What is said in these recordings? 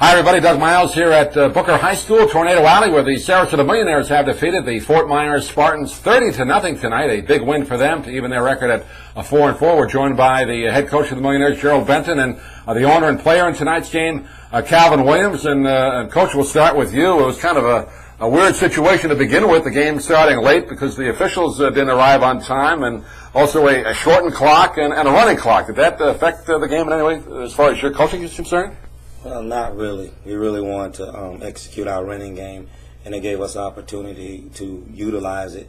Hi, everybody. Doug Miles here at Booker High School, Tornado Alley, where the Sarasota Millionaires have defeated the Fort Myers Spartans 30-0 tonight. A big win for them to even their record at 4-4. We're joined by the head coach of the Millionaires, Gerald Benton, and the owner and player in tonight's game, Calvin Williams. And Coach, we'll start with you. It was kind of a weird situation to begin with, the game starting late because the officials didn't arrive on time, and also a shortened clock and a running clock. Did that affect the game in any way as far as your coaching is concerned? Well, not really. We really wanted to execute our running game, and they gave us the opportunity to utilize it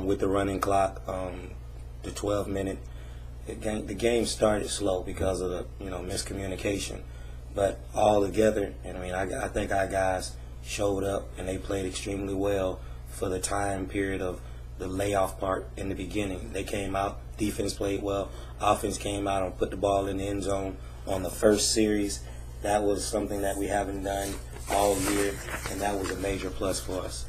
with the running clock, the 12-minute. The game started slow because of the miscommunication, but all together, I think our guys showed up and they played extremely well for the time period of the layoff part in the beginning. They came out, defense played well, offense came out and put the ball in the end zone on the first series. That was something that we haven't done all year, and that was a major plus for us.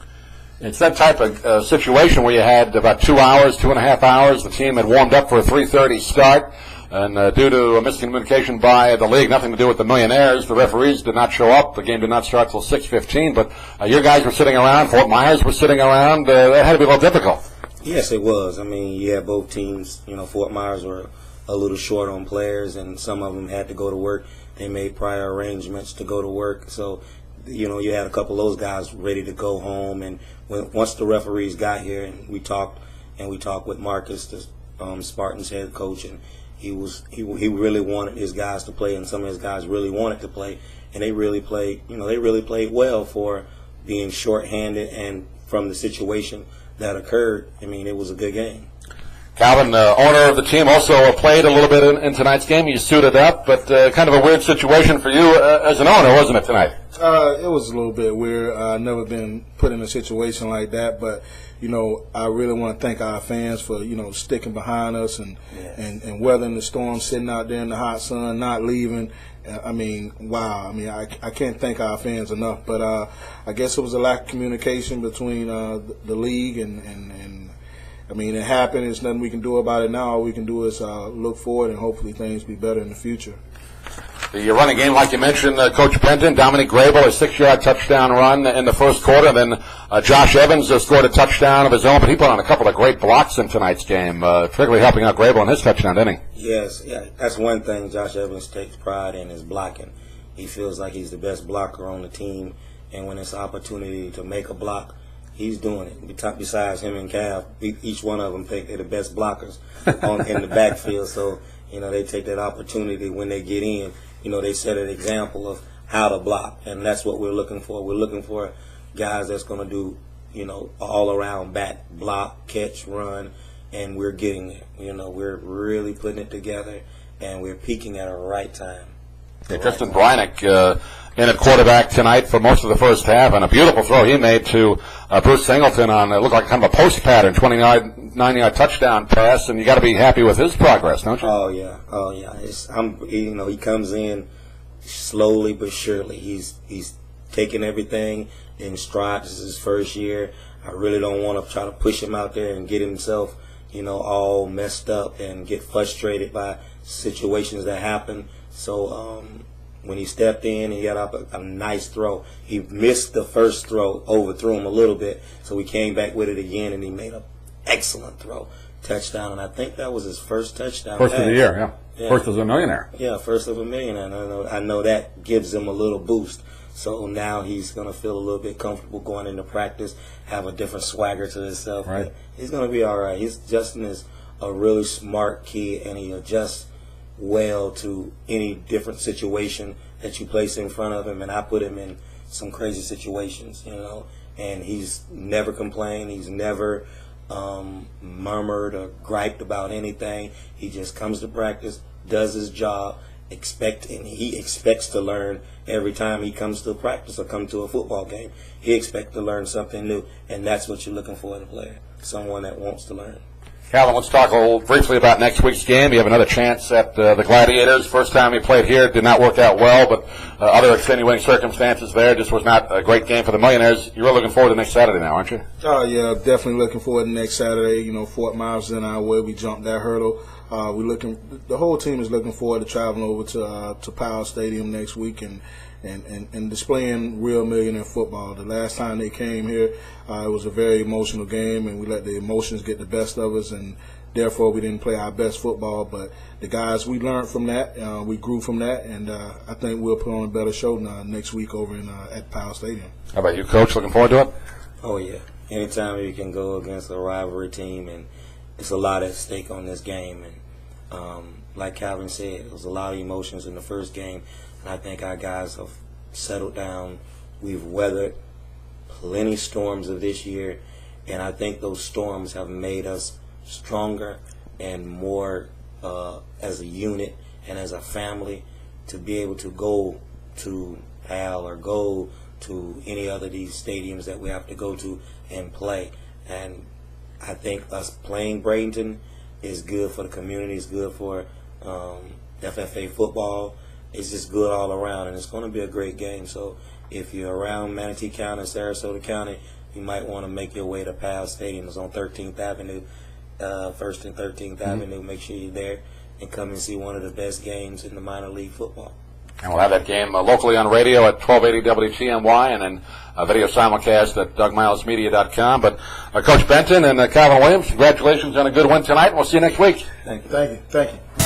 It's that type of situation where you had about 2 hours, 2.5 hours. The team had warmed up for a 3:30 start, and due to a miscommunication by the league, nothing to do with the Millionaires, the referees did not show up. The game did not start till 6:15, but your guys were sitting around. Fort Myers was sitting around. That had to be a little difficult. Yes, it was. You had both teams. Fort Myers were a little short on players, and some of them had to go to work. They made prior arrangements to go to work. So, you had a couple of those guys ready to go home. And once the referees got here, and we talked with Marcus, the Spartans head coach, and he really wanted his guys to play, and some of his guys really wanted to play, and they really played. They really played well for being shorthanded and from the situation that occurred. It was a good game. Calvin, owner of the team, also played a little bit in tonight's game. You suited up, but kind of a weird situation for you as an owner, wasn't it, tonight? It was a little bit weird. I've never been put in a situation like that, but, I really want to thank our fans for, sticking behind us and weathering the storm, sitting out there in the hot sun, not leaving. Wow. I can't thank our fans enough, but I guess it was a lack of communication between the league and it happened. There's nothing we can do about it now. All we can do is look forward and hopefully things be better in the future. The running game, like you mentioned, Coach Benton, Dominic Grable, a 6-yard touchdown run in the first quarter. Then Josh Evans scored a touchdown of his own, but he put on a couple of great blocks in tonight's game, particularly helping out Grable on his touchdown, didn't he? Yes, yeah, that's one thing Josh Evans takes pride in is blocking. He feels like he's the best blocker on the team, and when it's an opportunity to make a block, he's doing it. Besides him and Cav, each one of them think they're the best blockers in the backfield. So, they take that opportunity when they get in. They set an example of how to block, and that's what we're looking for. We're looking for guys that's going to do, all-around back, block, catch, run, and we're getting there. We're really putting it together, and we're peaking at a right time. Yeah, Tristan Brynick in at quarterback tonight for most of the first half, and a beautiful throw he made to Bruce Singleton on it looked like kind of a post pattern, 29-yard touchdown pass, and you got to be happy with his progress, don't you? Oh yeah. He comes in slowly but surely. He's taking everything in stride. This is his first year. I really don't want to try to push him out there and get himself, all messed up and get frustrated by situations that happen. So when he stepped in, he got up a nice throw. He missed the first throw, overthrew him a little bit, so he came back with it again, and he made an excellent throw, touchdown. And I think that was his first touchdown. First of the year, yeah. First as a Millionaire. Yeah, first of a Millionaire. I know that gives him a little boost. So now he's going to feel a little bit comfortable going into practice, have a different swagger to himself. Right. He's going to be all right. Justin is a really smart kid, and he adjusts well to any different situation that you place in front of him, and I put him in some crazy situations, and he's never complained. He's never murmured or griped about anything. He just comes to practice, does his job, and he expects to learn every time he comes to practice or come to a football game. He expects to learn something new, and that's what you're looking for in a player, someone that wants to learn. Calvin, let's talk a little briefly about next week's game. You have another chance at the Gladiators. First time you played here, did not work out well, but other extenuating circumstances there. Just was not a great game for the Millionaires. You're looking forward to next Saturday now, aren't you? Oh, yeah, definitely looking forward to next Saturday. Fort Myers is in our way. We jumped that hurdle. the whole team is looking forward to traveling over to Powell Stadium next week and displaying real Millionaire football. The last time they came here, it was a very emotional game, and we let the emotions get the best of us, and therefore we didn't play our best football. But the guys, we learned from that, we grew from that, and I think we'll put on a better show next week over at Powell Stadium. How about you, Coach? Looking forward to it? Oh, yeah. Anytime you can go against a rivalry team, and it's a lot at stake on this game. And like Calvin said, there was a lot of emotions in the first game, and I think our guys have settled down. We've weathered plenty storms of this year, and I think those storms have made us stronger and more as a unit and as a family to be able to go to Al or go to any other of these stadiums that we have to go to and play. And I think us playing Bradenton is good for the community, it's good for FFA football. It's just good all around, and it's going to be a great game. So if you're around Manatee County, Sarasota County, you might want to make your way to Powell Stadium. It's on 13th Avenue, 1st and 13th Avenue. Make sure you're there and come and see one of the best games in the minor league football. And we'll have that game locally on radio at 1280 WTMY, and then a video simulcast at DougMilesMedia.com. But Coach Benton and Calvin Williams, congratulations on a good win tonight. We'll see you next week. Thank you. Thank you.